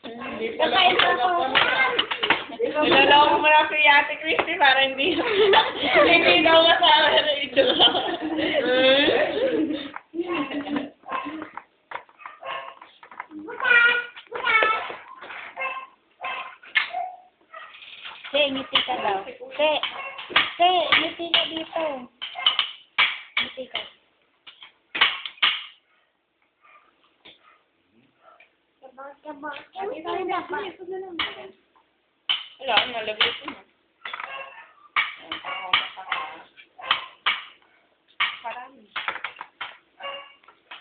Hindi pala ako. Niloloko mo lang si Ate Christy para hindi daw kasama na ito. Te, ngiti ka daw. Te, ngiti ka dito. Ngiti ka. Wala, nalagay ko na. Parami.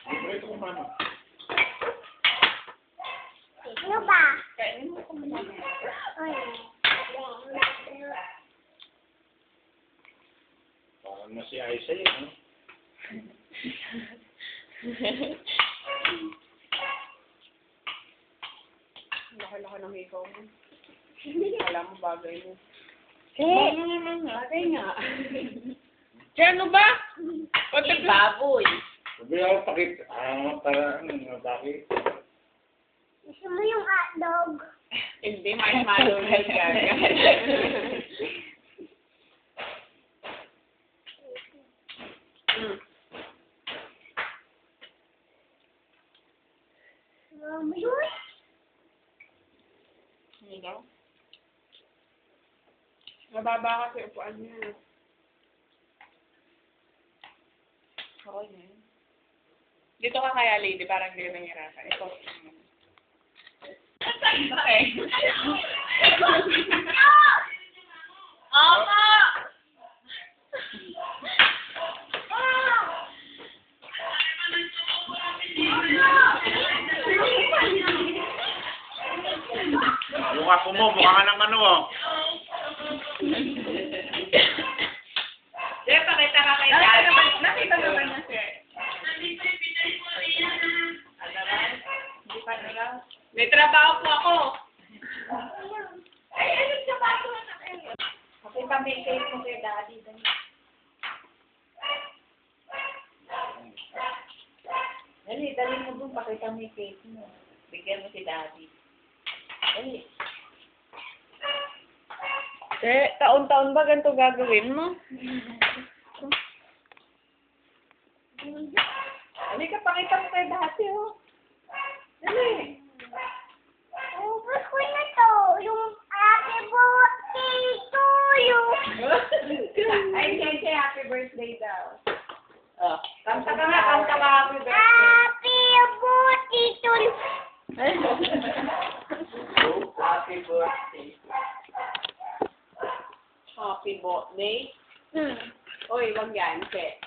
Ito ko mama. Ano ba? Kainin mo ko muna. Parang na si Aisa yun, no? Laki-laki ng ikaw mo. Alam mo, bagay mo. Bagay nga. Kaya ano ba? Baboy. Sabi ako pakit. Para bakit? Gusto mo yung hotdog? Hindi, marshmallow na yan. Hindi daw. Mababa kasi upuan niya. Okay na yun. Dito ka kaya, lady, parang hindi ka nangirapan. Ito. Okay. Ama! Mukha ko mo, mukha ka ng ano, oh. Sir, pakita ka kay Daddy. Nakita naman na, sir. Hindi pa na lang. May trabaho po ako. Ay, ano siya ba ito? Pakita may cake mo kay Daddy. Dali mo dun, pakita may cake mo. Bigyan mo si Daddy. Dali. Taon-taon ba ganito gagawin mo? Halika, pakita mo kay Daddy, oh. Dali. Ubus ko na to. Yung happy birthday to you. Ay, sige, happy birthday daw. Oh, kanta ka nga, happy birthday. Happy birthday to you. Happy birthday. Happy birthday? Oy, wag yan, Che.